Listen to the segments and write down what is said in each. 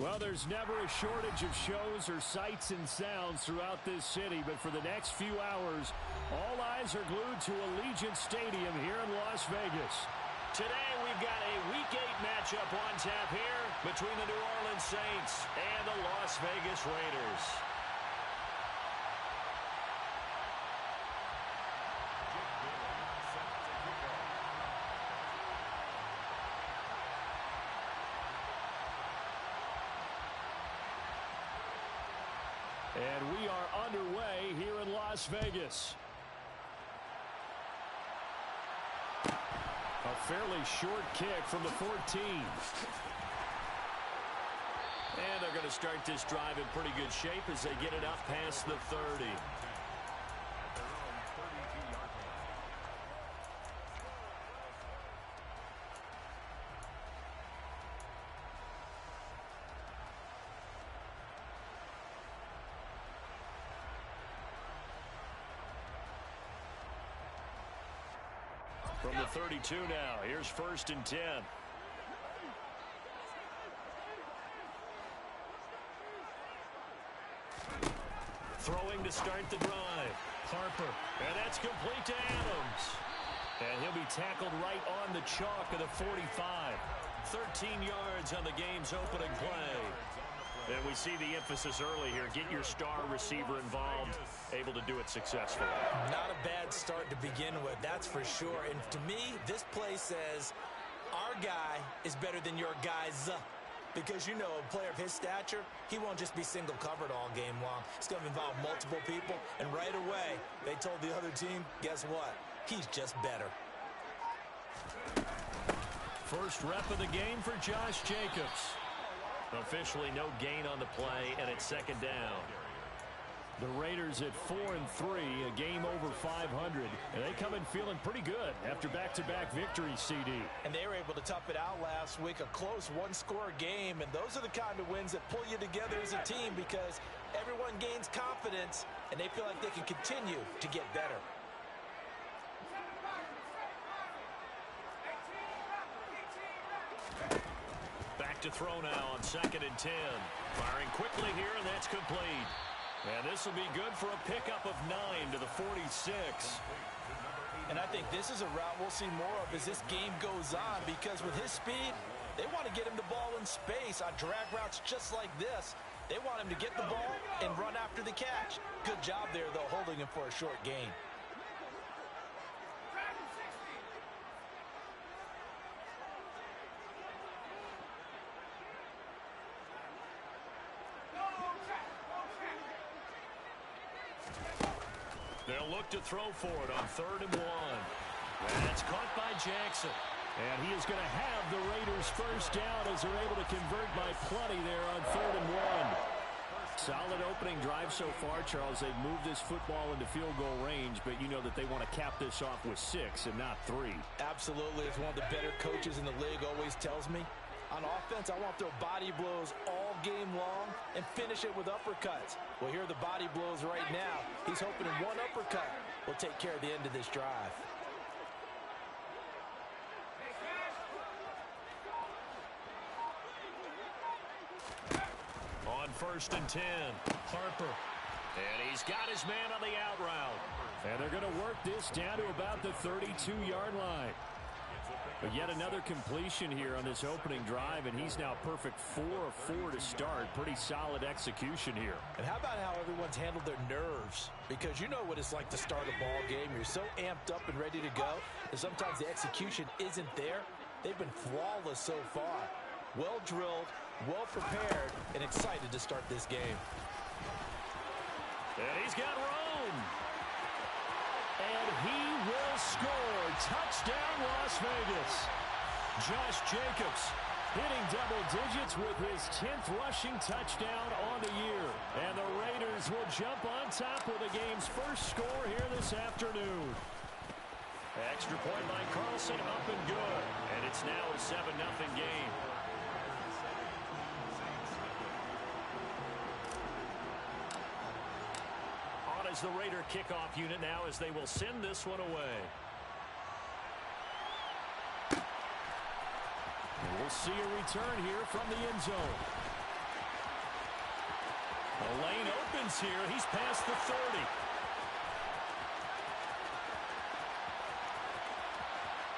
Well, there's never a shortage of shows or sights and sounds throughout this city, but for the next few hours, all eyes are glued to Allegiant Stadium here in Las Vegas. Today, we've got a Week 8 matchup on tap here between the New Orleans Saints and the Las Vegas Raiders. And we are underway here in Las Vegas. A fairly short kick from the 14. And they're going to start this drive in pretty good shape as they get it up past the 30. From the 32 now, here's 1st and 10. Throwing to start the drive. Harper. And that's complete to Adams. And he'll be tackled right on the chalk of the 45. 13 yards on the game's opening play. And we see the emphasis early here. Get your star receiver involved, able to do it successfully. Not a bad start to begin with, that's for sure. And to me, this play says our guy is better than your guys. Because, you know, a player of his stature, he won't just be single covered all game long. It's going to involve multiple people. And right away, they told the other team, guess what? He's just better. First rep of the game for Josh Jacobs. Officially no gain on the play, and it's 2nd down. The Raiders at 4-3, a game over 500, and they come in feeling pretty good after back-to-back victories, CD. And they were able to tough it out last week, a close one-score game, and those are the kind of wins that pull you together as a team because everyone gains confidence, and they feel like they can continue to get better. To throw now on 2nd and 10. Firing quickly here, and that's complete. And this will be good for a pickup of 9 to the 46. And I think this is a route we'll see more of as this game goes on because with his speed, they want to get him the ball in space on drag routes just like this. They want him to get the ball and run after the catch. Good job there, though, holding him for a short gain. They'll look to throw for it on 3rd and 1. That's caught by Jackson. And he is going to have the Raiders first down as they're able to convert by plenty there on 3rd and 1. Solid opening drive so far, Charles. They've moved this football into field goal range, but you know that they want to cap this off with 6 and not 3. Absolutely. As one of the better coaches in the league always tells me, on offense, I want to throw body blows all game long and finish it with uppercuts. Well, here are the body blows right now. He's hoping one uppercut will take care of the end of this drive. On 1st and 10, Harper. And he's got his man on the out route. And they're going to work this down to about the 32-yard line. But yet another completion here on this opening drive, and he's now perfect 4 of 4 to start. Pretty solid execution here. And how about how everyone's handled their nerves? Because you know what it's like to start a ball game. You're so amped up and ready to go, and sometimes the execution isn't there. They've been flawless so far. Well drilled, well prepared, and excited to start this game. And he's got room. And he will score. Touchdown, Las Vegas. Josh Jacobs hitting double digits with his 10th rushing touchdown on the year. And the Raiders will jump on top with the game's first score here this afternoon. Extra point by Carlson, up and good. And it's now a 7-0 game. On is the Raider kickoff unit now as they will send this one away. And we'll see a return here from the end zone. The lane opens here. He's past the 30.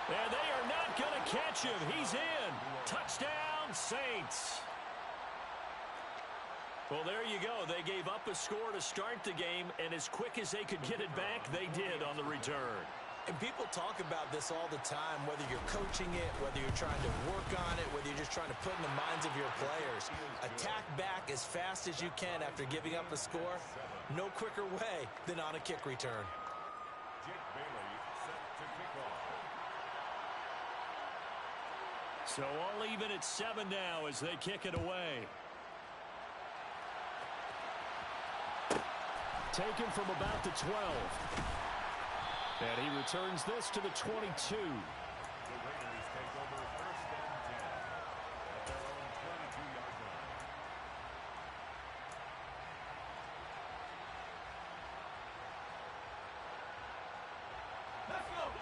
And they are not going to catch him. He's in. Touchdown, Saints. Well, there you go. They gave up a score to start the game, and as quick as they could get it back, they did on the return. And people talk about this all the time, whether you're coaching it, whether you're trying to work on it, whether you're just trying to put in the minds of your players. Attack back as fast as you can after giving up a score. No quicker way than on a kick return. So all even at 7 now as they kick it away. Taken from about the 12. And he returns this to the 22.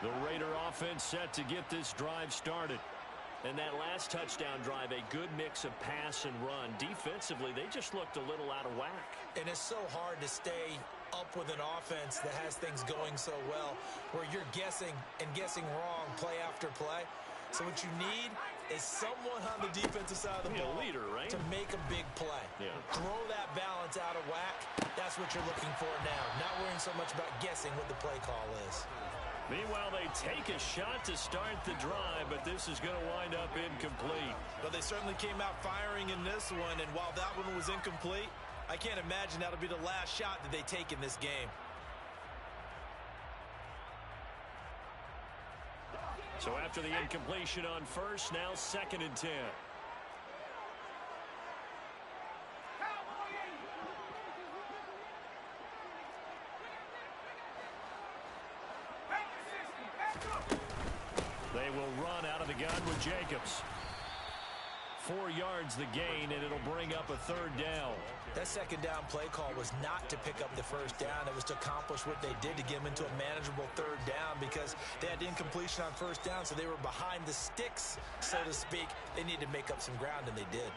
The Raider offense set to get this drive started. And that last touchdown drive, a good mix of pass and run. Defensively, they just looked a little out of whack. And it's so hard to stay up with an offense that has things going so well, where you're guessing and guessing wrong play after play. So what you need is someone on the defensive side of the ball, leader, right? to make a big play. Yeah. Throw that balance out of whack. That's what you're looking for now. Not worrying so much about guessing what the play call is. Meanwhile, they take a shot to start the drive, but this is going to wind up incomplete. But they certainly came out firing in this one, and while that one was incomplete, I can't imagine that'll be the last shot that they take in this game. So after the incompletion on first, now 2nd and 10. They will run out of the gun with Jacobs. 4 yards the gain, and it'll bring up a 3rd down. That 2nd down play call was not to pick up the 1st down. It was to accomplish what they did to get them into a manageable 3rd down because they had incompletion on 1st down, so they were behind the sticks, so to speak. They needed to make up some ground, and they did.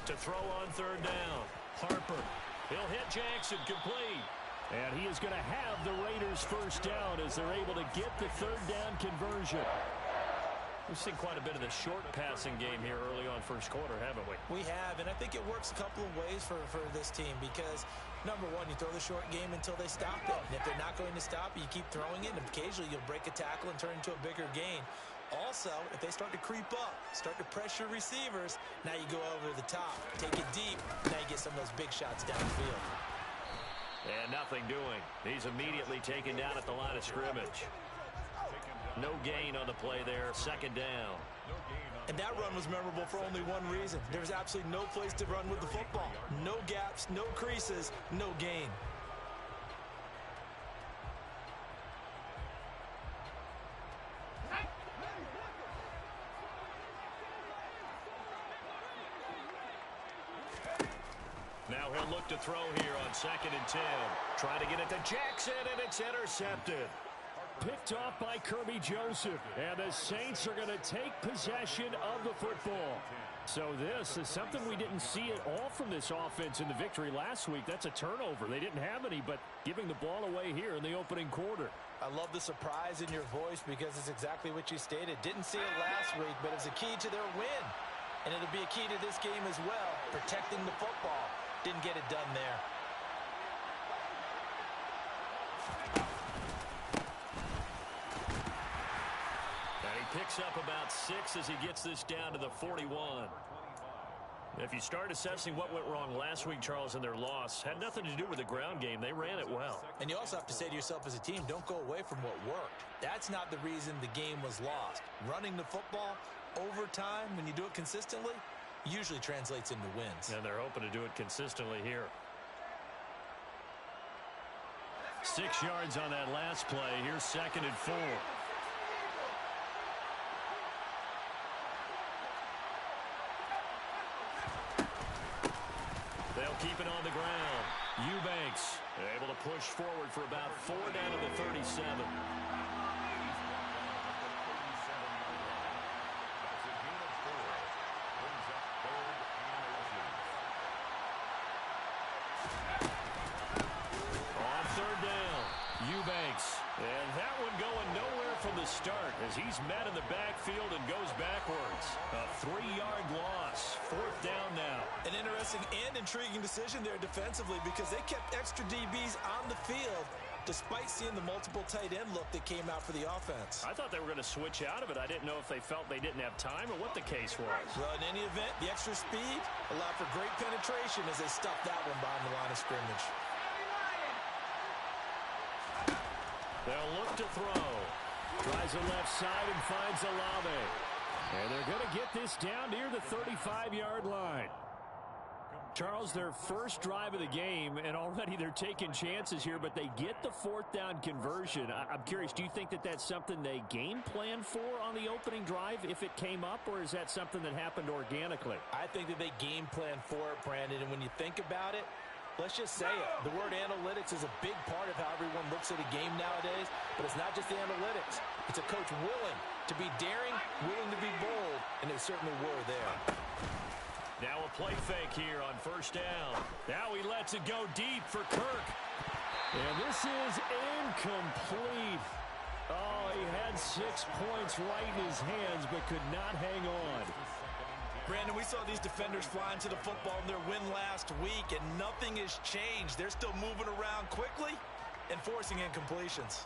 To throw on 3rd down. Harper. He'll hit Jackson complete. And he is going to have the Raiders' 1st down as they're able to get the 3rd down conversion. We've seen quite a bit of the short passing game here early on 1st quarter, haven't we? We have, and I think it works a couple of ways for this team because, number one, you throw the short game until they stop it. And if they're not going to stop it, you keep throwing it, and occasionally you'll break a tackle and turn it into a bigger gain. Also, if they start to creep up, start to pressure receivers, now you go over the top, take it deep, now you get some of those big shots downfield. And nothing doing. He's immediately taken down at the line of scrimmage. No gain on the play there, 2nd down. And that run was memorable for only one reason. There's absolutely no place to run with the football. No gaps, no creases, no gain. Now he'll look to throw here on 2nd and 10. Trying to get it to Jackson, and it's intercepted. Picked off by Kirby Joseph. And the Saints are going to take possession of the football. So this is something we didn't see at all from this offense in the victory last week. That's a turnover. They didn't have any, but giving the ball away here in the opening quarter. I love the surprise in your voice because it's exactly what you stated. Didn't see it last week, but it's a key to their win. And it'll be a key to this game as well, protecting the football. Didn't get it done there. And he picks up about 6 as he gets this down to the 41. If you start assessing what went wrong last week, Charles, in their loss, had nothing to do with the ground game. They ran it well. And you also have to say to yourself as a team, don't go away from what worked. That's not the reason the game was lost. Running the football over time, when you do it consistently, usually translates into wins. And they're hoping to do it consistently here. 6 yards on that last play. Here's 2nd and 4. They'll keep it on the ground. Eubanks able to push forward for about 4 down to the 37. On third down, Eubanks. And that one going nowhere from the start as he's met in the backfield and goes backwards. A 3-yard loss. 4th down now. An interesting and intriguing decision there defensively because they kept extra DBs on the field despite seeing the multiple tight end look that came out for the offense. I thought they were going to switch out of it. I didn't know if they felt they didn't have time or what the case was. Well, in any event, the extra speed allowed for great penetration as they stuffed that one behind the line of scrimmage. They'll look to throw. Tries the left side and finds Olave. And they're going to get this down near the 35-yard line. Charles, their first drive of the game, and already they're taking chances here, but they get the 4th down conversion. I'm curious, do you think that that's something they game plan for on the opening drive if it came up, or is that something that happened organically? I think that they game plan for it, Brandon, and when you think about it, let's just say it. The word analytics is a big part of how everyone looks at a game nowadays, but it's not just the analytics. It's a coach willing to be daring, willing to be bold, and they certainly were there. Now a play fake here on 1st down. Now he lets it go deep for Kirk. And this is incomplete. Oh, he had 6 points right in his hands, but could not hang on. Brandon, we saw these defenders flying to the football in their win last week, and nothing has changed. They're still moving around quickly and forcing incompletions.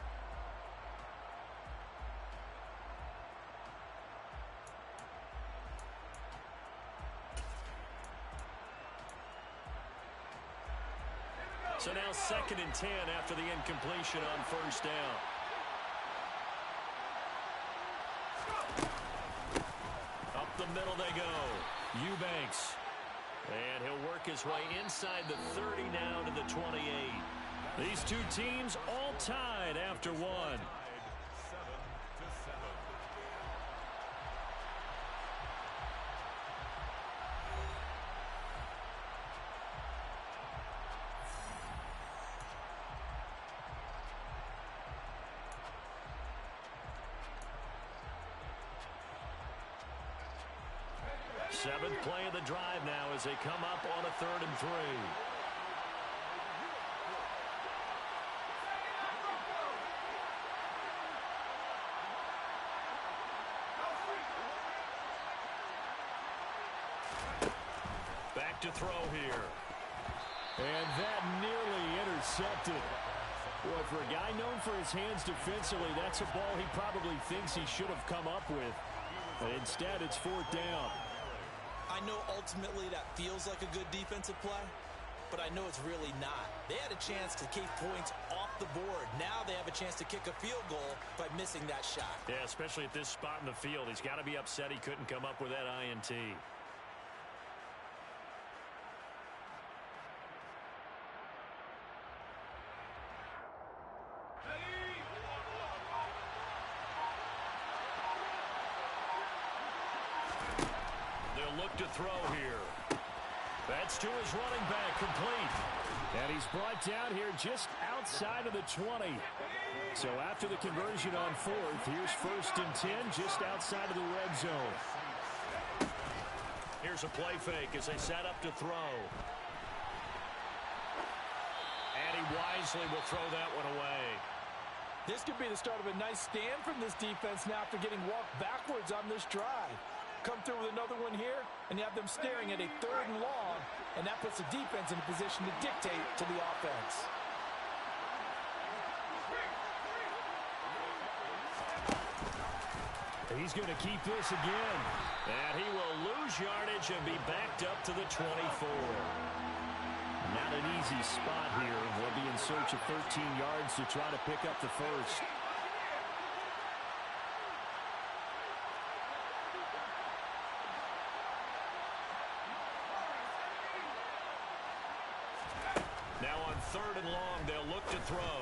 So now 2nd and 10 after the incompletion on 1st down. Up the middle they go. Eubanks. And he'll work his way inside the 30 now to the 28. These two teams all tied after one. Seventh play of the drive now as they come up on a 3rd and 3. Back to throw here. And that nearly intercepted. Boy, for a guy known for his hands defensively, that's a ball he probably thinks he should have come up with. But instead, it's 4th down. I know ultimately that feels like a good defensive play, but I know it's really not. They had a chance to keep points off the board. Now they have a chance to kick a field goal by missing that shot. Yeah, especially at this spot in the field. He's got to be upset he couldn't come up with that INT. Look to throw here. That's to his running back, complete. And he's brought down here just outside of the 20. So after the conversion on 4th, here's 1st and 10 just outside of the red zone. Here's a play fake as they set up to throw. And he wisely will throw that one away. This could be the start of a nice stand from this defense now after getting walked backwards on this drive. Come through with another one here, and you have them staring at a 3rd and long, and that puts the defense in a position to dictate to the offense. He's going to keep this again, and he will lose yardage and be backed up to the 24. Not an easy spot here. We'll be in search of 13 yards to try to pick up the 1st. Now on 3rd and long, they'll look to throw.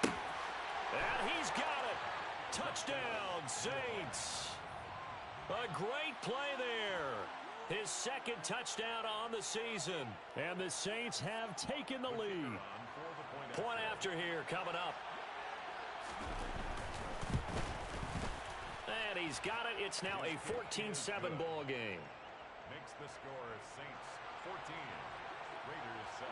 And he's got it. Touchdown, Saints. A great play there. His second touchdown on the season. And the Saints have taken the lead. Point after here coming up. And he's got it. It's now a 14-7 ball game. Makes the score Saints 14, Raiders 7.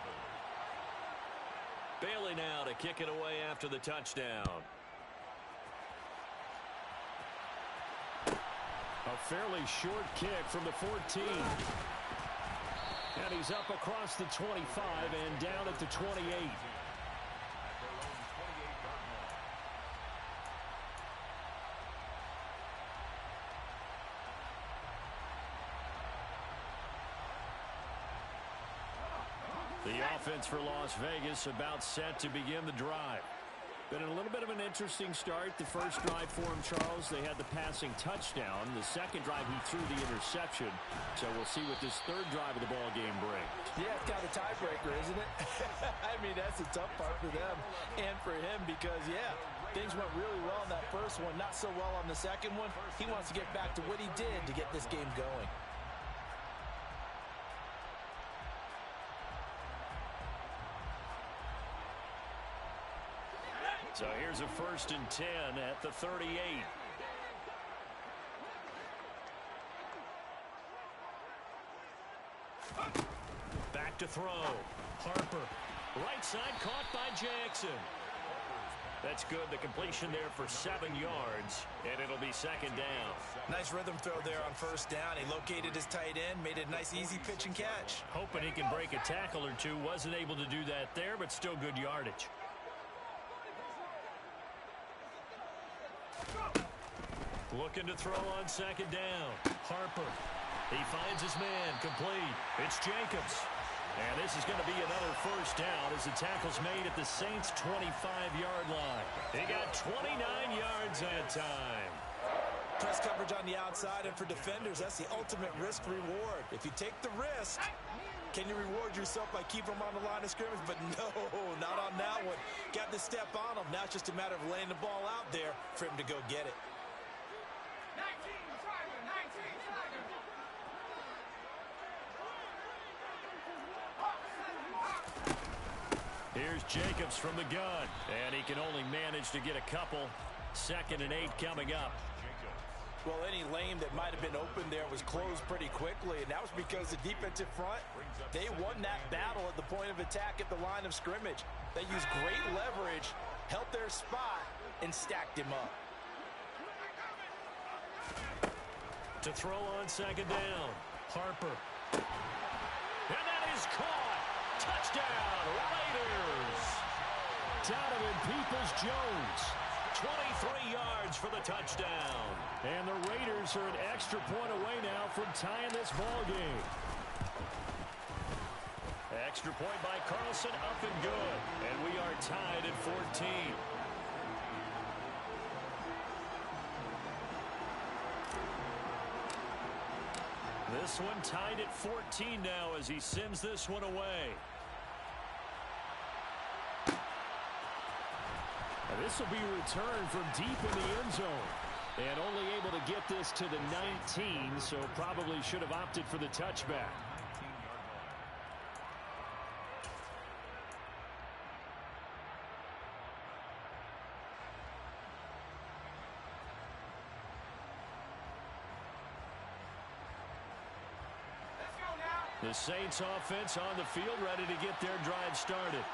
Bailey now to kick it away after the touchdown. A fairly short kick from the 14. And he's up across the 25 and down at the 28. The offense for Las Vegas about set to begin the drive. Been a little bit of an interesting start. The first drive for him, Charles, they had the passing touchdown. The second drive, he threw the interception. So we'll see what this third drive of the ball game brings. Yeah, it's kind of a tiebreaker, isn't it? I mean, that's a tough part for them and for him because, yeah, things went really well in that first one, not so well on the second one. He wants to get back to what he did to get this game going. So here's a 1st and 10 at the 38. Back to throw. Harper. Right side caught by Jackson. That's good. The completion there for 7 yards, and it'll be 2nd down. Nice rhythm throw there on 1st down. He located his tight end, made it a nice, easy pitch and catch. Hoping he can break a tackle or two. Wasn't able to do that there, but still good yardage. Looking to throw on 2nd down. Harper. He finds his man. Complete. It's Jacobs. And this is going to be another 1st down as the tackle's made at the Saints' 25-yard line. He got 29 yards that time. Press coverage on the outside, and for defenders, that's the ultimate risk-reward. If you take the risk, can you reward yourself by keeping them on the line of scrimmage? But no, not on that one. Got the step on him. Now it's just a matter of laying the ball out there for him to go get it. Here's Jacobs from the gun, and he can only manage to get a couple. 2nd and 8 coming up. Well, any lane that might have been open there was closed pretty quickly, and that was because the defensive front, they won that battle at the point of attack at the line of scrimmage. They used great leverage, held their spot, and stacked him up. To throw on 2nd down. Harper. And that is caught. Touchdown, Raiders. Donovan Peoples-Jones. 23 yards for the touchdown. And the Raiders are an extra point away now from tying this ball game. Extra point by Carlson, up and good. And we are tied at 14. This one tied at 14 now as he sends this one away. And this will be returned from deep in the end zone. And only able to get this to the 19, so probably should have opted for the touchback. The Saints offense on the field ready to get their drive started.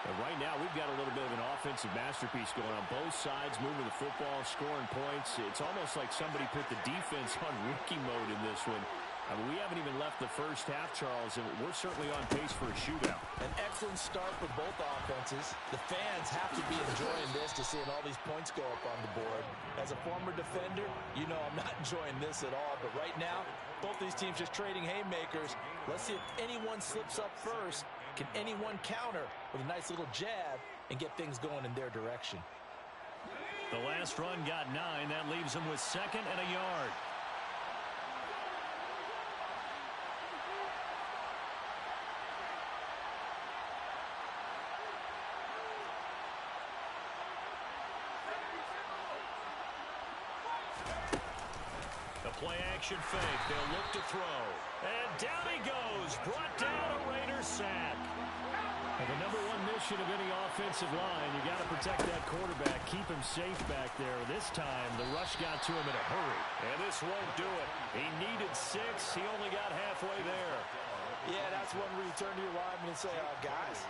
And right now we've got a little bit of an offensive masterpiece going on both sides, moving the football, scoring points. It's almost like somebody put the defense on rookie mode in this one. I mean, we haven't even left the first half, Charles, and we're certainly on pace for a shootout. An excellent start for both offenses. The fans have to be enjoying this to seeing all these points go up on the board. As a former defender, you know I'm not enjoying this at all. But right now, both these teams just trading haymakers. Let's see if anyone slips up first. Can anyone counter with a nice little jab and get things going in their direction? The last run got 9. That leaves them with 2nd and a yard. The play action fake. They'll look to throw. And down he goes. Brought down, a Raiders sack. And the number one mission of any offensive line, you got to protect that quarterback, keep him safe back there. This time, the rush got to him in a hurry. And this won't do it. He needed 6. He only got halfway there. Yeah, that's one where you turn to your lineman and say, guys,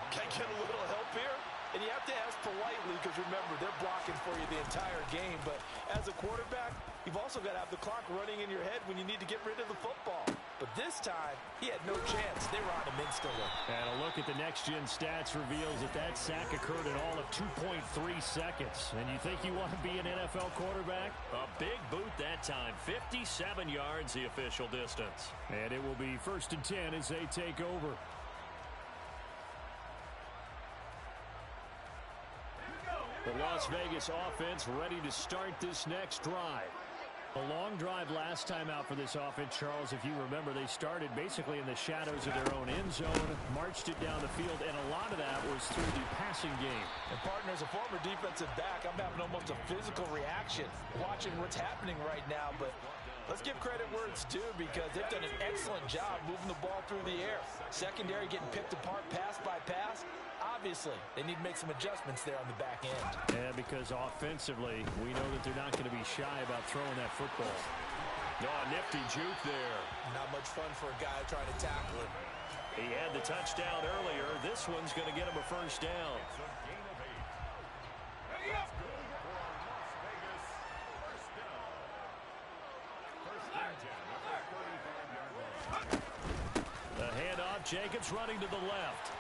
can I get a little help here? And you have to ask politely because, remember, they're blocking for you the entire game. But as a quarterback, you've also got to have the clock running in your head when you need to get rid of the football. But this time, he had no chance. They were on him instantly. And a look at the next-gen stats reveals that sack occurred in all of 2.3 seconds. And you think you want to be an NFL quarterback? A big boot that time. 57 yards, the official distance. And it will be 1st and 10 as they take over. The Las Vegas offense ready to start this next drive. A long drive last time out for this offense, Charles. If you remember, they started basically in the shadows of their own end zone, marched it down the field, and a lot of that was through the passing game. And, partner, as a former defensive back, I'm having almost a physical reaction watching what's happening right now. But let's give credit where it's due because they've done an excellent job moving the ball through the air. Secondary getting picked apart pass by pass. Obviously, they need to make some adjustments there on the back end. Yeah, because offensively, we know that they're not going to be shy about throwing that football. Nifty juke there. Not much fun for a guy trying to tackle it. He had the touchdown earlier. This one's going to get him a first down. The handoff, Jacobs running to the left.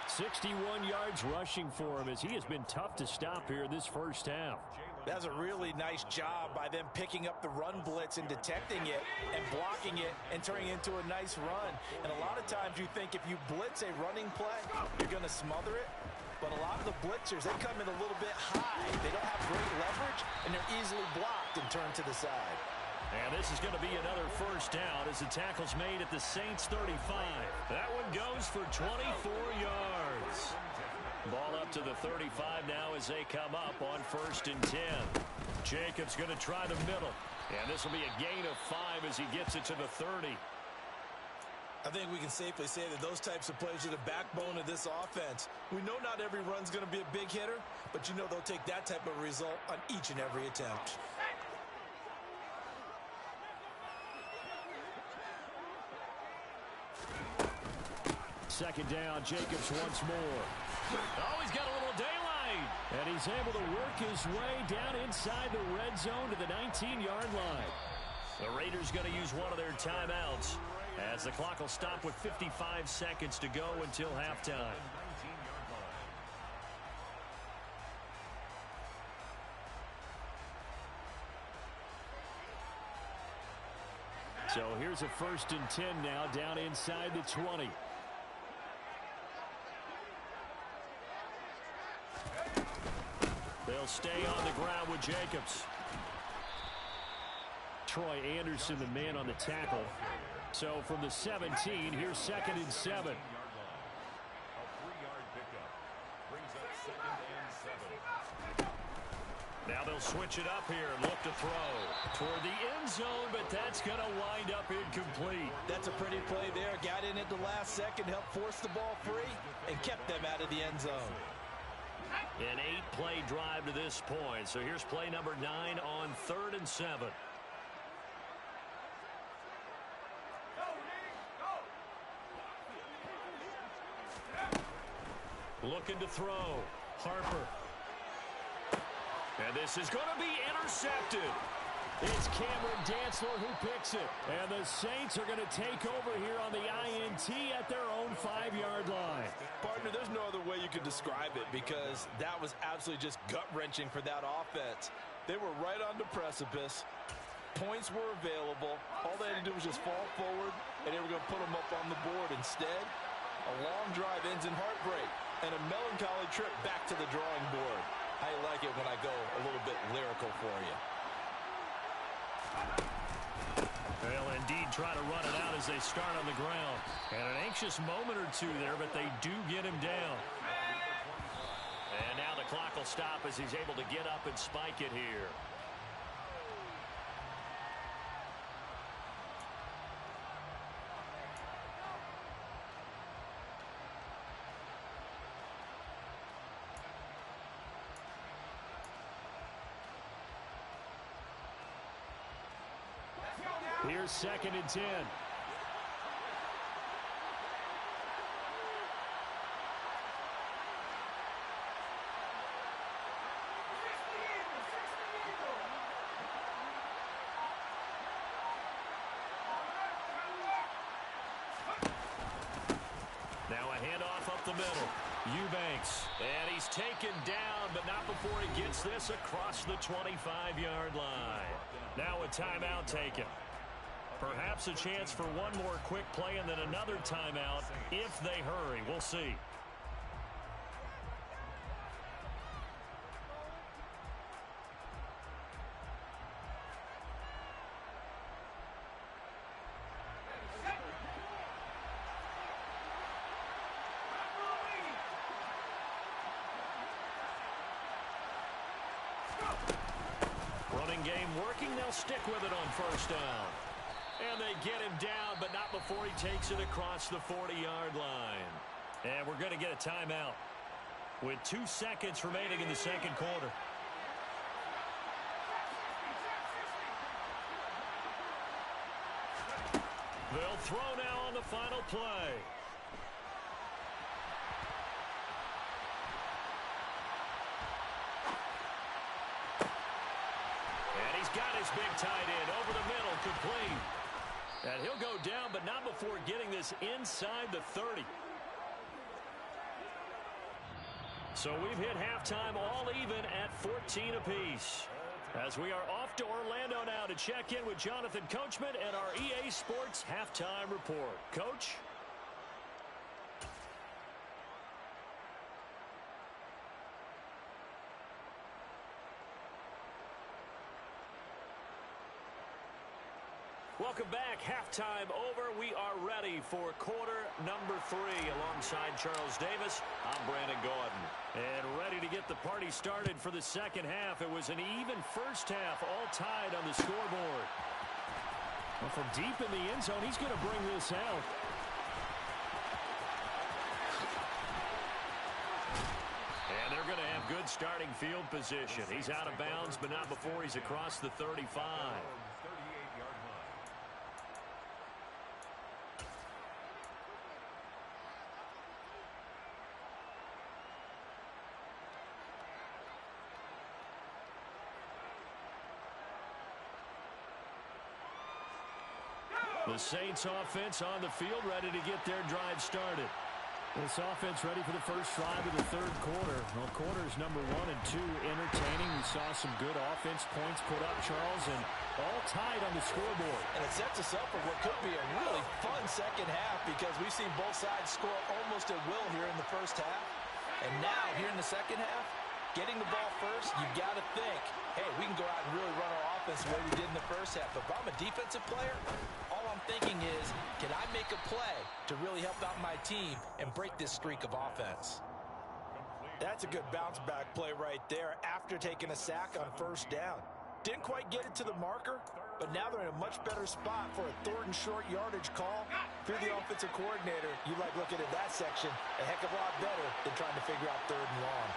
61 yards rushing for him as he has been tough to stop here this first half. That's a really nice job by them picking up the run blitz and detecting it and blocking it and turning it into a nice run. And a lot of times you think if you blitz a running play, you're going to smother it. But a lot of the blitzers, they come in a little bit high. They don't have great leverage, and they're easily blocked and turned to the side. And this is going to be another first down as the tackle's made at the Saints 35. That one goes for 24 yards. Ball up to the 35 now as they come up on 1st and 10. Jacobs going to try the middle. And this will be a gain of 5 as he gets it to the 30. I think we can safely say that those types of plays are the backbone of this offense. We know not every run's going to be a big hitter, but you know they'll take that type of result on each and every attempt. Second down, Jacobs once more. Oh, he's got a little daylight. And he's able to work his way down inside the red zone to the 19-yard line. The Raiders going to use one of their timeouts as the clock will stop with 55 seconds to go until halftime. So here's a 1st and 10 now down inside the 20. They'll stay on the ground with Jacobs. Troy Anderson, the man on the tackle. So from the 17, here's 2nd and 7. A 3-yard pickup brings up 2nd and 7. Now they'll switch it up here and look to throw toward the end zone, but that's going to wind up incomplete. That's a pretty play there. Got in at the last second, helped force the ball free, and kept them out of the end zone. An 8-play drive to this point. So here's play number 9 on 3rd and 7. Looking to throw. Harper. And this is going to be intercepted. It's Cameron Dantzler who picks it. And the Saints are going to take over here on the INT at their own 5-yard line. Partner, there's no other way you could describe it because that was absolutely just gut-wrenching for that offense. They were right on the precipice. Points were available. All they had to do was just fall forward, and they were going to put them up on the board. Instead, a long drive ends in heartbreak and a melancholy trip back to the drawing board. I like it when I go a little bit lyrical for you. They'll indeed try to run it out as they start on the ground. And an anxious moment or two there, but they do get him down. And now the clock will stop as he's able to get up and spike it here. Here's 2nd and 10. Now a handoff up the middle. Eubanks. And he's taken down, but not before he gets this across the 25-yard line. Now a timeout taken. Perhaps a chance for one more quick play and then another timeout if they hurry. We'll see. Running game working. They'll stick with it on 1st down. And they get him down, but not before he takes it across the 40-yard line. And we're going to get a timeout with 2 seconds remaining in the 2nd quarter. They'll throw now on the final play. And he's got his big tight end over the middle, complete. And he'll go down, but not before getting this inside the 30. So we've hit halftime all even at 14 apiece. As we are off to Orlando now to check in with Jonathan Coachman and our EA Sports Halftime Report. Coach? Welcome back. Halftime over. We are ready for quarter number 3. Alongside Charles Davis, I'm Brandon Gaudin. And ready to get the party started for the 2nd half. It was an even 1st half, all tied on the scoreboard. Well, from deep in the end zone, he's going to bring this out. And they're going to have good starting field position. He's out of bounds, but not before he's across the 35. The Saints offense on the field, ready to get their drive started. This offense ready for the first drive of the 3rd quarter. Well, quarters number 1 and 2 entertaining. We saw some good offense points put up, Charles, and all tied on the scoreboard. And it sets us up for what could be a really fun 2nd half because we've seen both sides score almost at will here in the 1st half. And now, here in the 2nd half, getting the ball first, you've got to think, hey, we can go out and really run our offense the way we did in the 1st half. But if I'm a defensive player, all I'm thinking is, can I make a play to really help out my team and break this streak of offense? That's a good bounce-back play right there after taking a sack on 1st down. Didn't quite get it to the marker, but now they're in a much better spot for a 3rd and short yardage call. If you're the offensive coordinator, you like looking at that section a heck of a lot better than trying to figure out 3rd and long.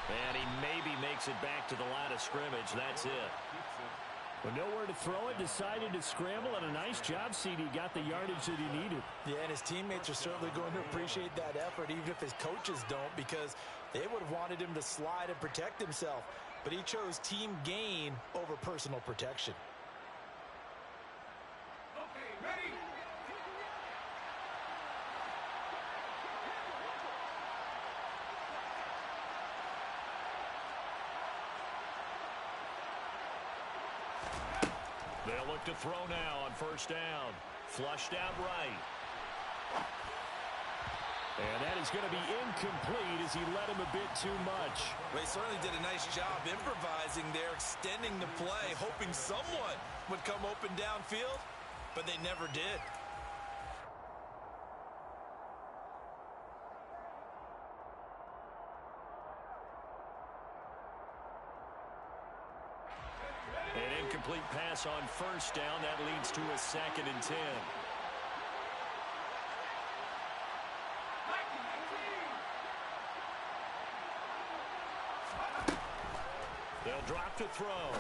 And he maybe makes it back to the line of scrimmage. That's it. But nowhere to throw it, decided to scramble, and a nice job, CD. Got the yardage that he needed. Yeah, and his teammates are certainly going to appreciate that effort, even if his coaches don't, because they would have wanted him to slide and protect himself. But he chose team gain over personal protection. Okay, ready? They'll look to throw now on 1st down. Flushed out right. And that is going to be incomplete as he led him a bit too much. They certainly did a nice job improvising there, extending the play, hoping someone would come open downfield, but they never did. An incomplete pass on 1st down. That leads to a 2nd and 10. They'll drop to throw.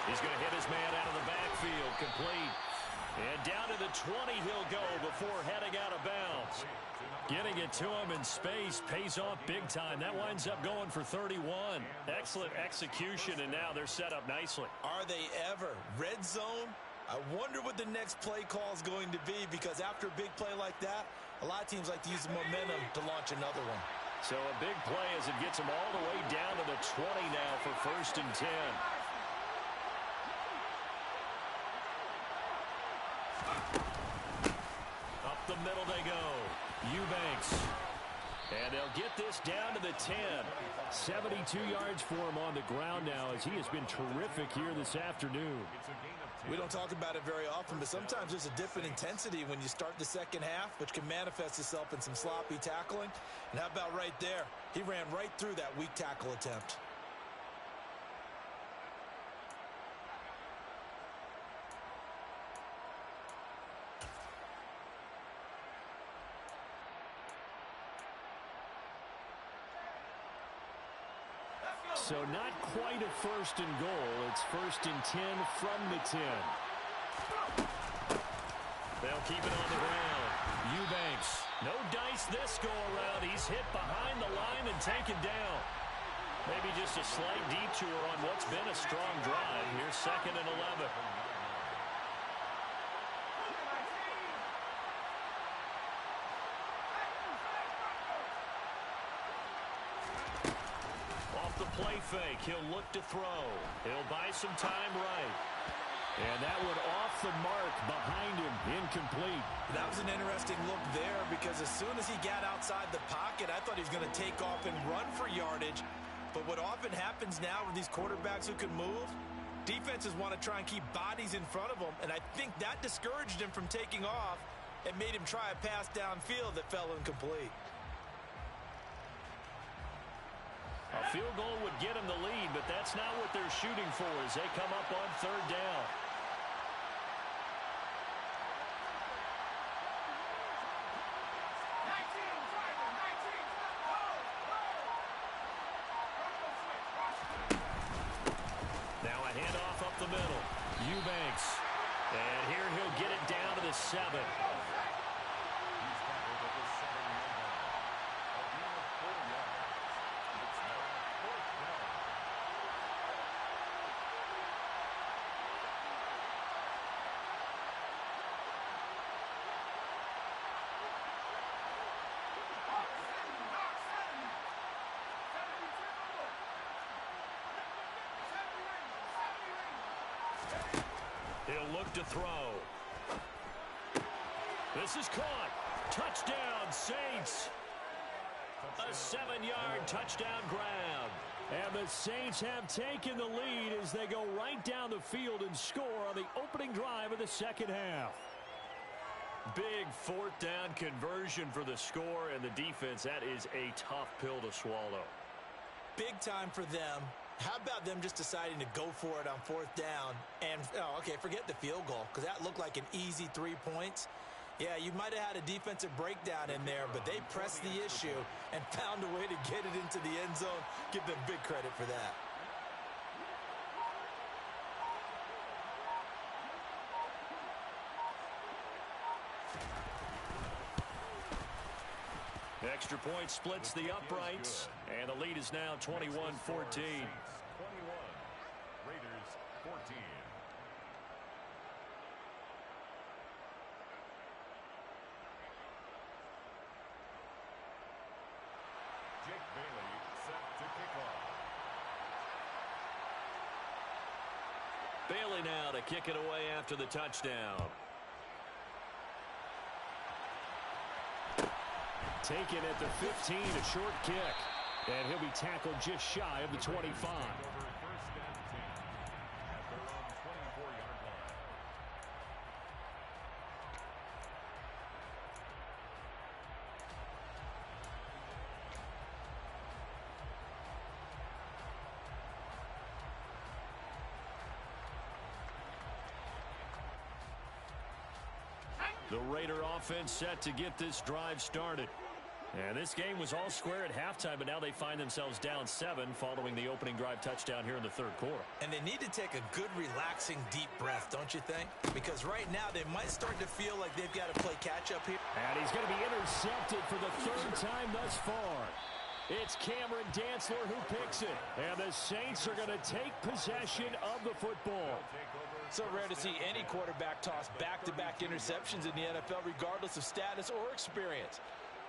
He's going to hit his man out of the backfield, complete. And down to the 20 he'll go before heading out of bounds. Getting it to him in space pays off big time. That winds up going for 31. Excellent execution, and now they're set up nicely. Are they ever? Red zone? I wonder what the next play call is going to be, because after a big play like that, a lot of teams like to use the momentum to launch another one. So a big play as it gets him all the way down to the 20 now for 1st and 10. Up the middle they go. Eubanks. And they'll get this down to the 10. 72 yards for him on the ground now, as he has been terrific here this afternoon. We don't talk about it very often, but sometimes there's a different intensity when you start the second half, which can manifest itself in some sloppy tackling. And how about right there? He ran right through that weak tackle attempt. So not quite a 1st and goal. It's 1st and 10 from the 10. They'll keep it on the ground. Eubanks. No dice this go around. He's hit behind the line and taken down. Maybe just a slight detour on what's been a strong drive. Here's 2nd and 11. Play fake. He'll look to throw. He'll buy some time right. And that one off the mark behind him. Incomplete. That was an interesting look there, because as soon as he got outside the pocket, I thought he was going to take off and run for yardage. But what often happens now with these quarterbacks who can move, defenses want to try and keep bodies in front of them. And I think that discouraged him from taking off and made him try a pass downfield that fell incomplete. A field goal would get him the lead, but that's not what they're shooting for as they come up on 3rd down. Now a handoff up the middle. Eubanks. And here he'll get it down to the 7. He'll look to throw. This is caught. Touchdown, Saints. A 7-yard touchdown grab. And the Saints have taken the lead as they go right down the field and score on the opening drive of the 2nd half. Big 4th down conversion for the score, and the defense, that is a tough pill to swallow. Big time for them. How about them just deciding to go for it on 4th down? And, forget the field goal, because that looked like an easy 3 points. Yeah, you might have had a defensive breakdown in there, but they pressed the issue and found a way to get it into the end zone. Give them big credit for that. Extra point splits the uprights, and the lead is now 21-14. 21. Raiders 14. Jake Bailey set to kick off. Bailey now to kick it away after the touchdown. Taken at the 15, a short kick. And he'll be tackled just shy of the 25. First and 10 at their own 24-yard line. The Raider offense set to get this drive started. And this game was all square at halftime, but now they find themselves down 7 following the opening drive touchdown here in the third quarter. And they need to take a good, relaxing, deep breath, don't you think? Because right now they might start to feel like they've got to play catch-up here. And he's going to be intercepted for the third time thus far. It's Cameron Dantzler who picks it. And the Saints are going to take possession of the football. So rare to see any quarterback toss back-to-back interceptions in the NFL, regardless of status or experience.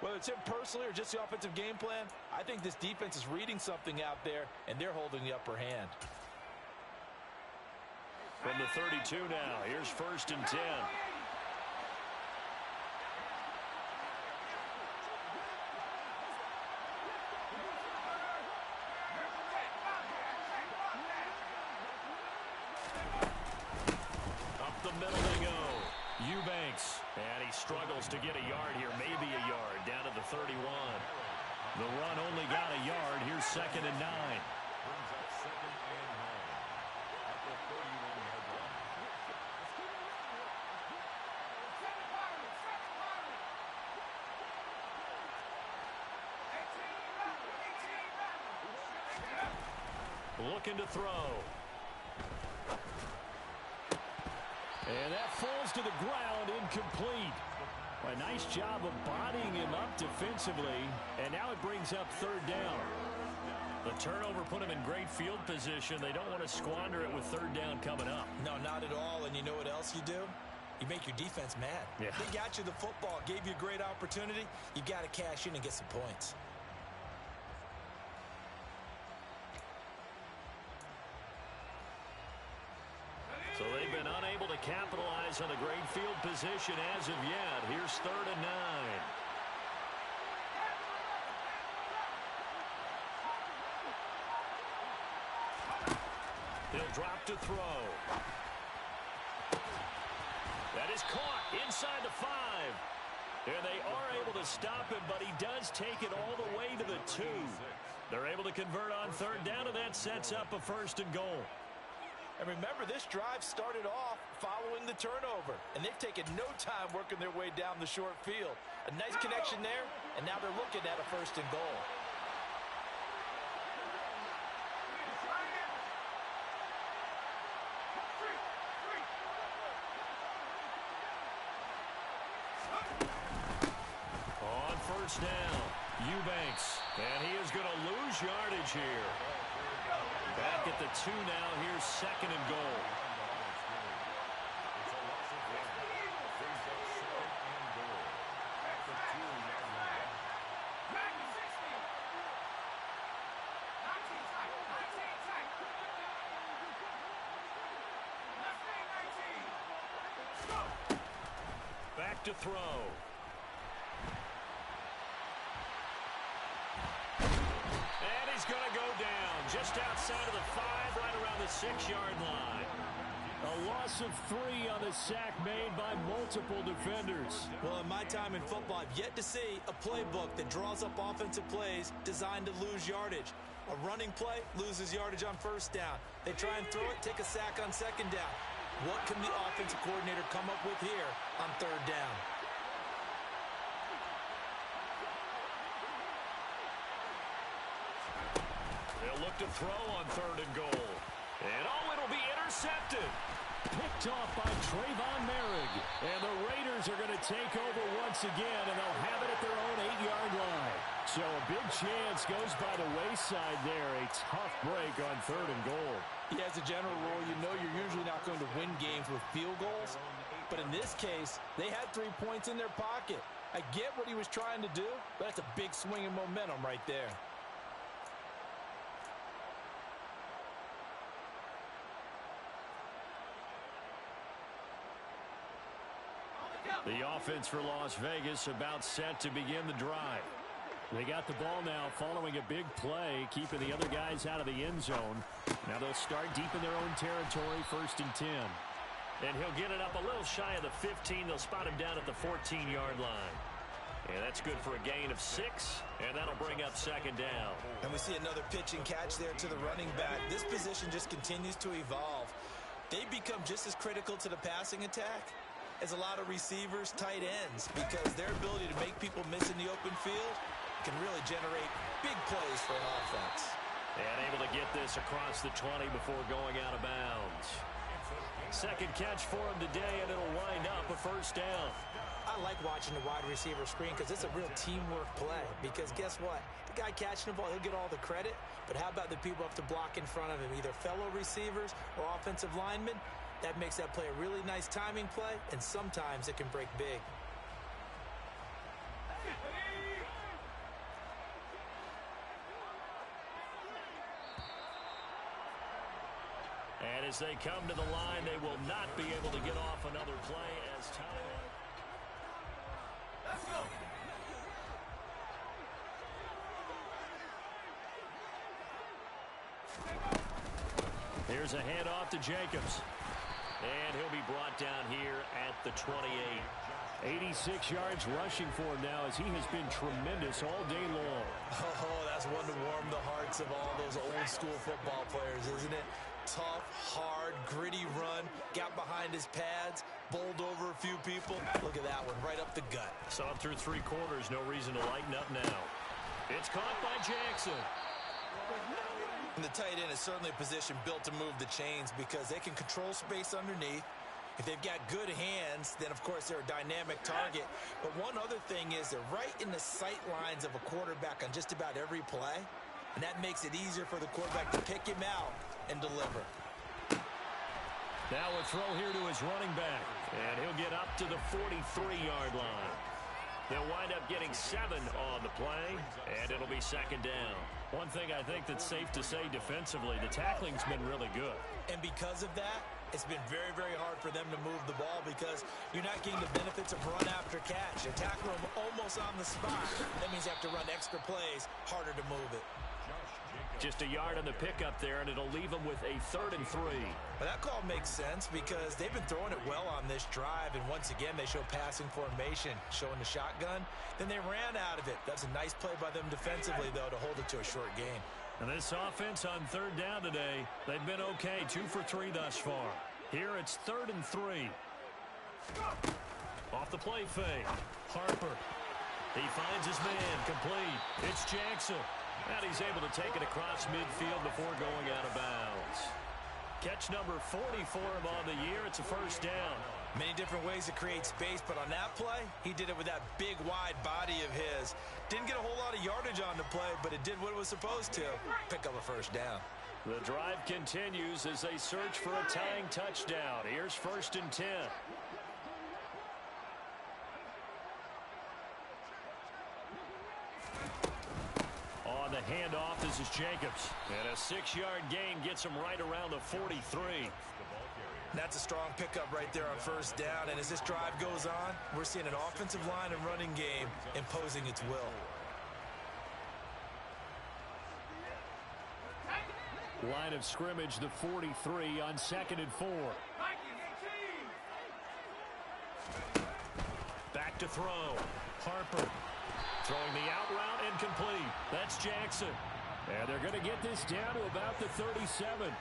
Whether it's him personally or just the offensive game plan, I think this defense is reading something out there, and they're holding the upper hand. From the 32 now, here's 1st and 10. Up the middle they go. Eubanks, and he struggles to get a yard here, maybe a yard, down to the 31. The run only got a yard. Here's 2nd and 9. Brings up 2nd and 9 at the 31-yard line. Looking to throw. And that falls to the ground, incomplete. A nice job of bodying him up defensively, and now it brings up 3rd down. The turnover put him in great field position. They don't want to squander it with 3rd down coming up. No, not at all, and you know what else you do? You make your defense mad. Yeah. They got you the football, gave you a great opportunity. You got to cash in and get some points. So they've been unable to capitalize on a great field position as of yet. Here's 3rd and 9. He'll drop to throw. That is caught inside the 5. And they are able to stop him, but he does take it all the way to the 2. They're able to convert on 3rd down, and that sets up a 1st and goal. And remember, this drive started off following the turnover, and they've taken no time working their way down the short field. A nice connection there, and now they're looking at a 1st and goal. On 1st down, Eubanks, and he is going to lose yardage here. Back at the 2 now. Here's 2nd and goal. It's a loss of 1. Brings up 2nd and goal at the 2-yard line. Back to throw. And he's going to go down just outside of the 5, right around the 6-yard line. A loss of 3 on the sack made by multiple defenders. Well, in my time in football, I've yet to see a playbook that draws up offensive plays designed to lose yardage. A running play loses yardage on 1st down. They try and throw it, take a sack on 2nd down. What can the offensive coordinator come up with here on 3rd down? They'll look to throw on 3rd and goal. And it'll be intercepted. Picked off by Trayvon Merrick. And the Raiders are going to take over once again, and they'll have it at their own 8-yard line. So a big chance goes by the wayside there. A tough break on 3rd and goal. Yeah, as a general rule, you know you're usually not going to win games with field goals. But in this case, they had 3 points in their pocket. I get what he was trying to do, but that's a big swing in momentum right there. The offense for Las Vegas about set to begin the drive. They got the ball now following a big play, keeping the other guys out of the end zone. Now they'll start deep in their own territory, 1st and 10. And he'll get it up a little shy of the 15. They'll spot him down at the 14-yard line. And that's good for a gain of 6, and that'll bring up 2nd down. And we see another pitch and catch there to the running back. This position just continues to evolve. They become just as critical to the passing attack as a lot of receivers, tight ends, because their ability to make people miss in the open field can really generate big plays for an offense. And able to get this across the 20 before going out of bounds. Second catch for him today, and it'll wind up a first down. I like watching the wide receiver screen because it's a real teamwork play. Because guess what? The guy catching the ball, he'll get all the credit. But how about the people who have to block in front of him, either fellow receivers or offensive linemen? That makes that play a really nice timing play, and sometimes it can break big. And as they come to the line, they will not be able to get off another play as time. Let's go. Here's a handoff to Jacobs. And he'll be brought down here at the 28. 86 yards rushing for him now as he has been tremendous all day long. Oh, that's one to warm the hearts of all those old school football players, isn't it? Tough, hard, gritty run, got behind his pads, bowled over a few people. Look at that one, right up the gut. Saw him through 3 quarters, no reason to lighten up now. It's caught by Jackson. And the tight end is certainly a position built to move the chains because they can control space underneath. If they've got good hands, then of course they're a dynamic target. But one other thing is they're right in the sight lines of a quarterback on just about every play. And that makes it easier for the quarterback to pick him out and deliver. Now a throw here to his running back. And he'll get up to the 43-yard line. They'll wind up getting 7 on the play, and it'll be second down. One thing I think that's safe to say defensively, the tackling's been really good. And because of that, it's been very, very hard for them to move the ball because you're not getting the benefits of run after catch. You tackle them almost on the spot. That means you have to run extra plays, harder to move it. Just a yard on the pickup there, and it'll leave them with a 3rd and 3. But that call makes sense because they've been throwing it well on this drive, and once again, they show passing formation, showing the shotgun. Then they ran out of it. That's a nice play by them defensively, though, to hold it to a short game. And this offense on 3rd down today, they've been okay, 2 for 3 thus far. Here it's 3rd and 3. Off the play fake. Harper. He finds his man, complete. It's Jackson. And he's able to take it across midfield before going out of bounds. Catch number 40 for him on the year. It's a first down. Many different ways to create space, but on that play, he did it with that big, wide body of his. Didn't get a whole lot of yardage on the play, but it did what it was supposed to. Pick up a first down. The drive continues as they search for a tying touchdown. Here's 1st and 10. On the handoff, this is Jacobs. And a 6-yard gain gets him right around the 43. That's a strong pickup right there on first down. And as this drive goes on, we're seeing an offensive line and running game imposing its will. Line of scrimmage, the 43 on 2nd and 4. Back to throw. Harper. Throwing the out route and complete. That's Jackson. And they're going to get this down to about the 37.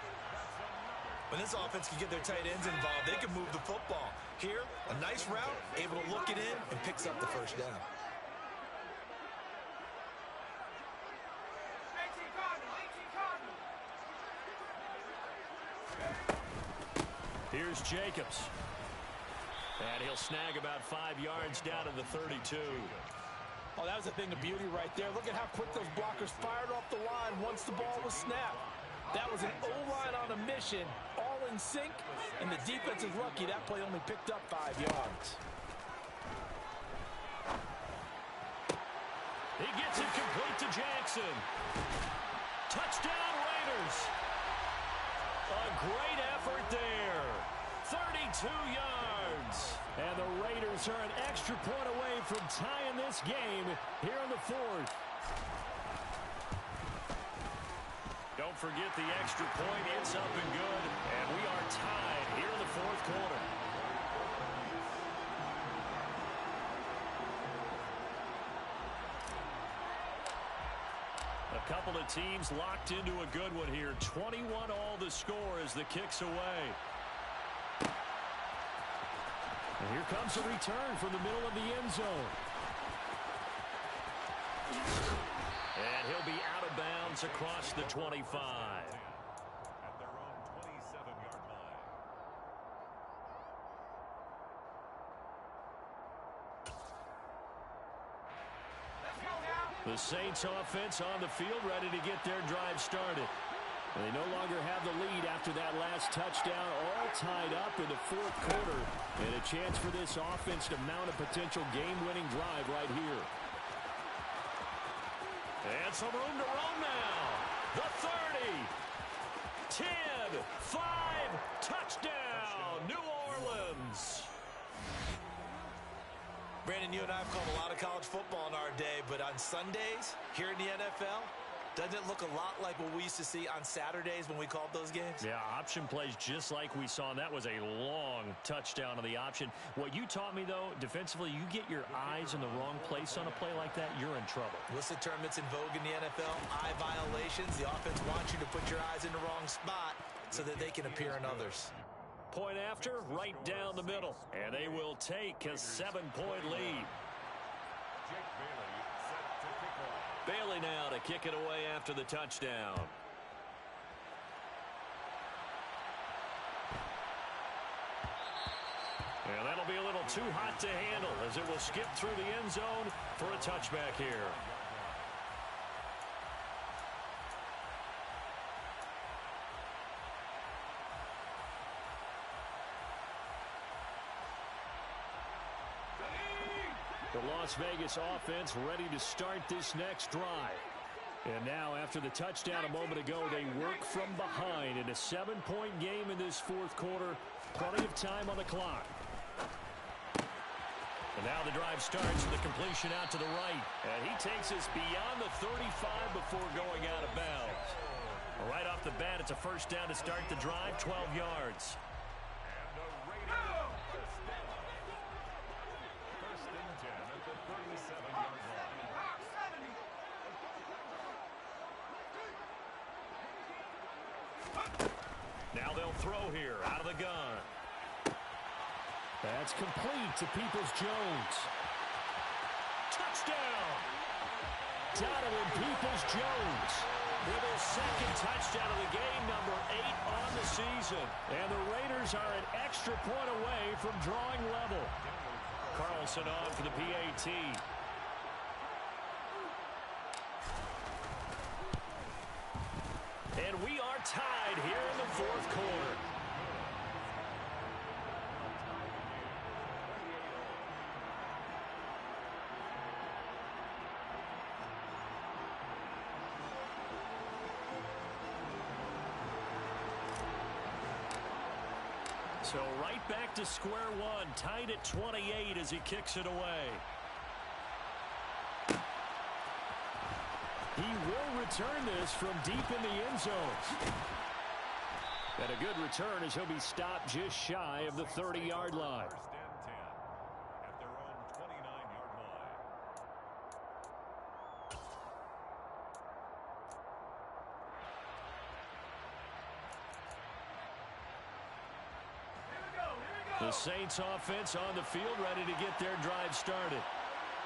When this offense can get their tight ends involved, they can move the football. Here, a nice route, able to look it in, and picks up the first down. Here's Jacobs. And he'll snag about 5 yards down to the 32. Oh, that was a thing of beauty right there. Look at how quick those blockers fired off the line once the ball was snapped. That was an O-line on a mission, all in sync, and the defense is lucky that play only picked up 5 yards. He gets it complete to Jackson. Touchdown, Raiders. A great effort there. 32 yards. And the Raiders are an extra point away from tying this game here in the 4th. Don't forget the extra point. It's up and good. And we are tied here in the 4th quarter. A couple of teams locked into a good one here. 21 all the score as the kick's away. And here comes a return from the middle of the end zone. offense across the 25. At their own 27-yard line. The Saints offense on the field, ready to get their drive started. They no longer have the lead after that last touchdown, all tied up in the fourth quarter. And a chance for this offense to mount a potential game-winning drive right here. And some room to run now. The 30. 10. 5. Touchdown, New Orleans. Brandon, you and I have called a lot of college football in our day, but on Sundays here in the NFL, doesn't it look a lot like what we used to see on Saturdays when we called those games? Yeah, option plays just like we saw, and that was a long touchdown on the option. What you taught me, though, defensively, you get your eyes in the wrong place on a play like that, you're in trouble. What's the term that's in vogue in the NFL? Eye violations. The offense wants you to put your eyes in the wrong spot so that they can appear in others. Point after, right down the middle. And they will take a 7-point lead. Jake Bailey set to kick off. Bailey now to kick it away after the touchdown. And that'll be a little too hot to handle as it will skip through the end zone for a touchback here. The Las Vegas offense ready to start this next drive. And now, after the touchdown a moment ago, they work from behind in a 7-point game in this fourth quarter. Plenty of time on the clock. And now the drive starts with the completion out to the right. And he takes us beyond the 35 before going out of bounds. Right off the bat, it's a first down to start the drive, 12 yards. And a Raiders first down. First and 10 at the 37-yard line. Now they'll throw here out of the gun. That's complete to Peoples-Jones. Touchdown! Donovan Peoples-Jones with his second touchdown of the game, number 8 on the season. And the Raiders are an extra point away from drawing level. Carlson on for the PAT. And we are tied here in the fourth quarter. So right back to square one, tied at 28 as he kicks it away. He will return this from deep in the end zone. And a good return as he'll be stopped just shy of the 30-yard line. First and 10 at their own 29-yard line. The Saints offense on the field ready to get their drive started.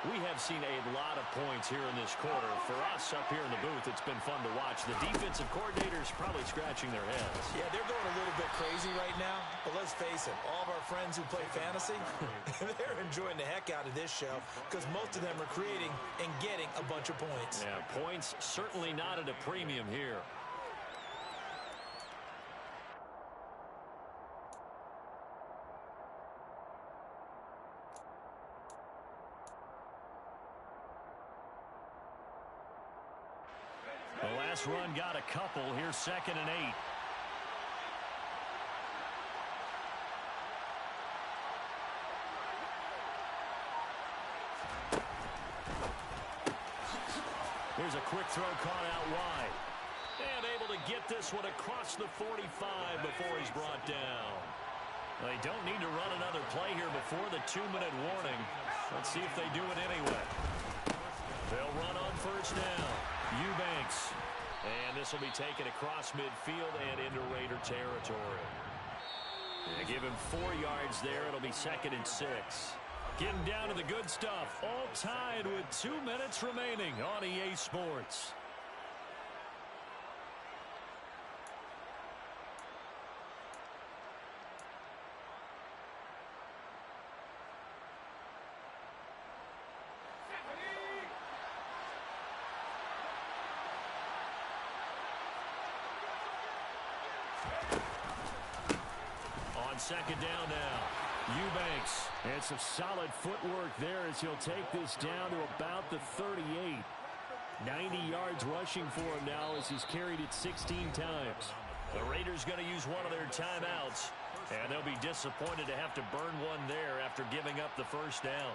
We have seen a lot of points here in this quarter. For us up here in the booth, it's been fun to watch. The defensive coordinators probably scratching their heads. Yeah, they're going a little bit crazy right now. But let's face it, all of our friends who play fantasy, they're enjoying the heck out of this show because most of them are creating and getting a bunch of points. Yeah, points certainly not at a premium here. The last run got a couple. Here's 2nd and 8. Here's a quick throw caught out wide. And able to get this one across the 45 before he's brought down. They don't need to run another play here before the 2-minute warning. Let's see if they do it anyway. They'll run on first down. Eubanks. And this will be taken across midfield and into Raider territory. They give him 4 yards there. It'll be 2nd and 6. Getting down to the good stuff. All tied with 2 minutes remaining on EA Sports. second down now. Eubanks. And some solid footwork there as he'll take this down to about the 38. 90 yards rushing for him now as he's carried it 16 times. The Raiders going to use one of their timeouts, and they'll be disappointed to have to burn one there after giving up the first down.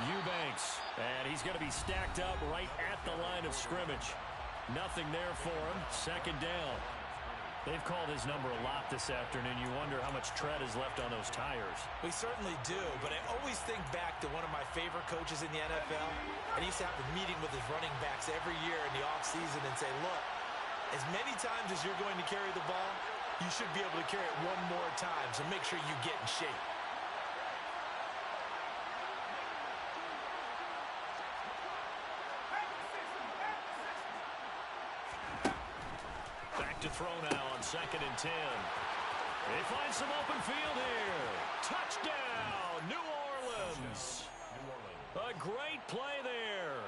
Eubanks, and he's going to be stacked up right at the line of scrimmage. Nothing there for him. Second down. They've called his number a lot this afternoon. You wonder how much tread is left on those tires. We certainly do, but I always think back to one of my favorite coaches in the NFL, and he used to have a meeting with his running backs every year in the offseason and say, look, as many times as you're going to carry the ball, you should be able to carry it one more time, so make sure you get in shape. To throw now on 2nd and 10. They find some open field here. Touchdown, New Orleans. A great play there.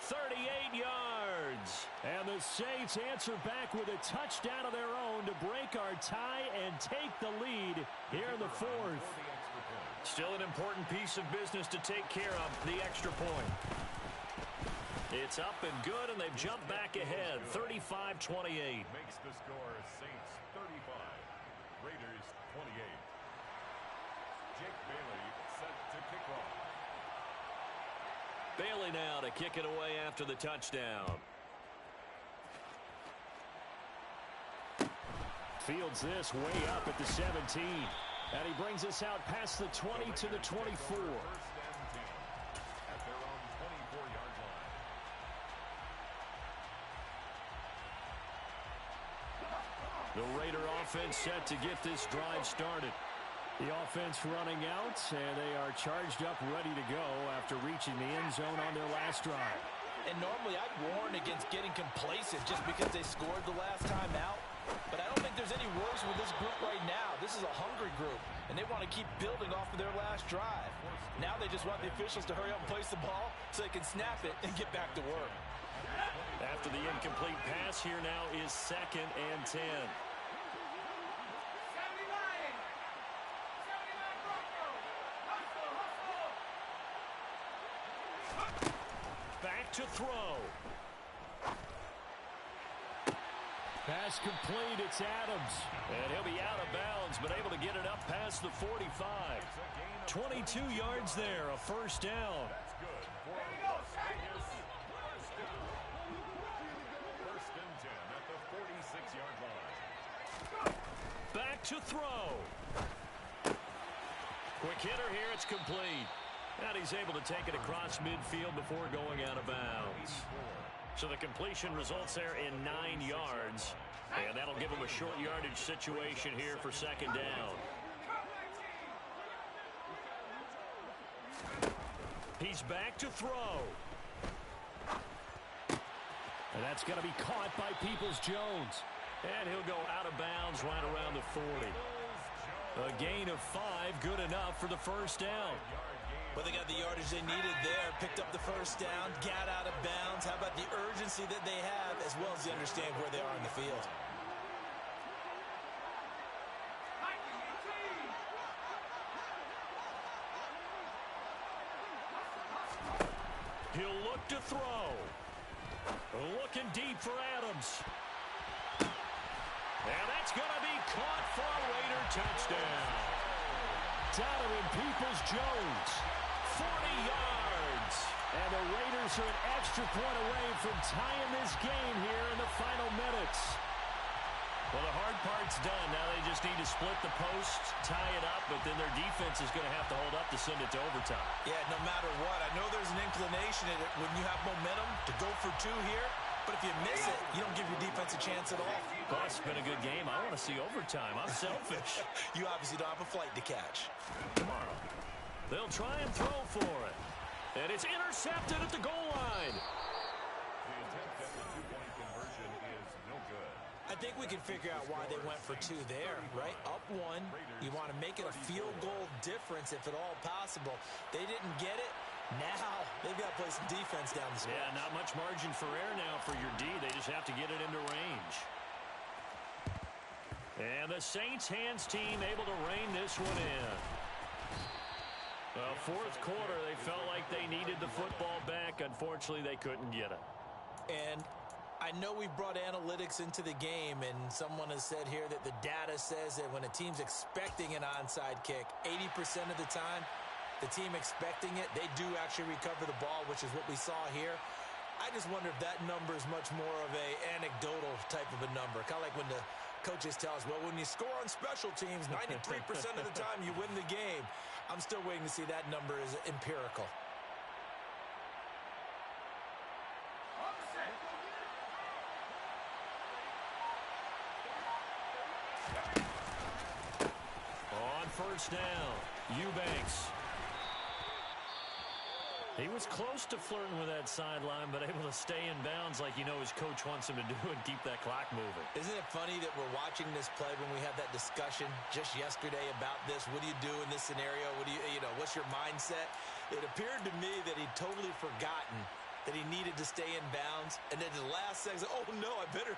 38 yards. And the Saints answer back with a touchdown of their own to break our tie and take the lead here in the fourth. Still an important piece of business to take care of, the extra point. It's up and good, and they've jumped back ahead, 35-28. Makes the score Saints 35, Raiders 28. Jake Bailey set to kick off. Bailey now to kick it away after the touchdown. Fields this way up at the 17. And he brings us out past the 20 to the 24. The Raider offense set to get this drive started. The offense running out, and they are charged up, ready to go after reaching the end zone on their last drive. And normally I'd warn against getting complacent just because they scored the last time out. But I don't think there's any worries with this group right now. This is a hungry group, and they want to keep building off of their last drive. Now they just want the officials to hurry up and place the ball so they can snap it and get back to work. After the incomplete pass, here now is 2nd and 10. Back to throw. Pass complete, it's Adams. And he'll be out of bounds, but able to get it up past the 45. 22 yards there, a first down. That's good. First and 10 at the 46-yard line. Back to throw. Quick hitter here, it's complete. And he's able to take it across midfield before going out of bounds. So the completion results there in 9 yards. And that'll give him a short yardage situation here for 2nd down. He's back to throw. And that's going to be caught by Peoples-Jones. And he'll go out of bounds right around the 40. A gain of 5, good enough for the first down. Well, they got the yardage they needed there, picked up the first down, got out of bounds. How about the urgency that they have, as well as they understand where they are in the field? He'll look to throw. Looking deep for Adams. And that's going to be caught for a Raider touchdown. Donovan Peoples-Jones, 40 yards. And the Raiders are an extra point away from tying this game here in the final minutes. Well, the hard part's done. Now they just need to split the post, tie it up, but then their defense is going to have to hold up to send it to overtime. Yeah, no matter what. I know there's an inclination in it when you have momentum to go for 2 here. But if you miss it, you don't give your defense a chance at all. Well, it's been a good game. I want to see overtime. I'm selfish. You obviously don't have a flight to catch. Tomorrow, they'll try and throw for it. And it's intercepted at the goal line. that the two-point conversion is no good. I think we can figure out why they went for two there, right? Up one, you want to make it a field goal difference if at all possible. They didn't get it. Now they've got to play some defense down the stretch. Yeah, not much margin for error now for your D. They just have to get it into range. And the Saints hands team able to rein this one in. Well, fourth quarter, they felt like they needed the football back. Unfortunately, they couldn't get it. And I know we brought analytics into the game, and someone has said here that the data says that when a team's expecting an onside kick, 80% of the time, the team expecting it, they do actually recover the ball, which is what we saw here. I just wonder if that number is much more of a anecdotal type of a number. Kind of like when the coaches tell us, well, when you score on special teams, 93% of the time you win the game. I'm still waiting to see that number is empirical. On first down, Eubanks. He was close to flirting with that sideline, but able to stay in bounds like his coach wants him to do and keep that clock moving. Isn't it funny that we're watching this play when we had that discussion just yesterday about this? What do you do in this scenario? What do what's your mindset? It appeared to me that he'd totally forgotten that he needed to stay in bounds, and then the last second, oh no, I better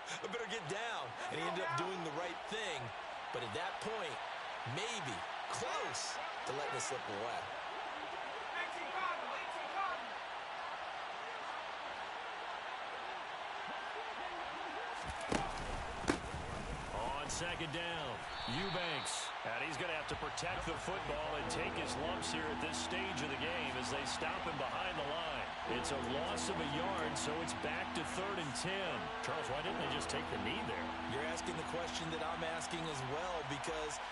get down. And he ended up doing the right thing. But at that point, maybe close to letting it slip away. Second down, Eubanks. And he's going to have to protect the football and take his lumps here at this stage of the game as they stop him behind the line. It's a loss of a yard, so it's back to 3rd and 10. Charles, why didn't they just take the knee there? You're asking the question that I'm asking as well, because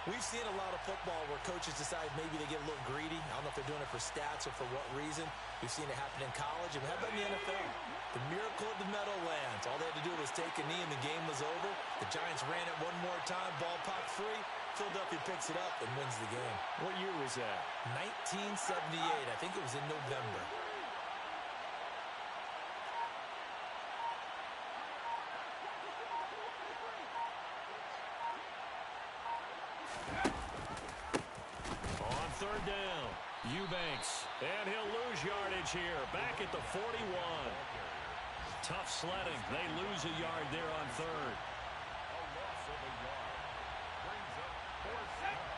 we've seen a lot of football where coaches decide maybe they get a little greedy. I don't know if they're doing it for stats or for what reason. We've seen it happen in college, and how about in the NFL? The miracle of the Meadowlands. All they had to do was take a knee, and the game was over. The Giants ran it one more time. Ball popped free. Philadelphia picks it up and wins the game. What year was that? 1978. I think it was in November. On third down, Eubanks. And he'll lose yardage here. Back at the 41. Tough sledding. They lose a yard there on third. A loss of a yard. Brings up 4th down.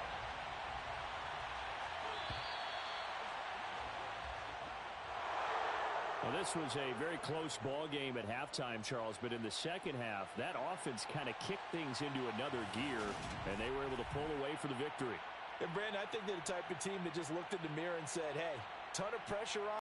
Well, this was a very close ball game at halftime, Charles, but in the second half, that offense kind of kicked things into another gear, and they were able to pull away for the victory. And, Brandon, I think they're the type of team that just looked in the mirror and said, hey, ton of pressure on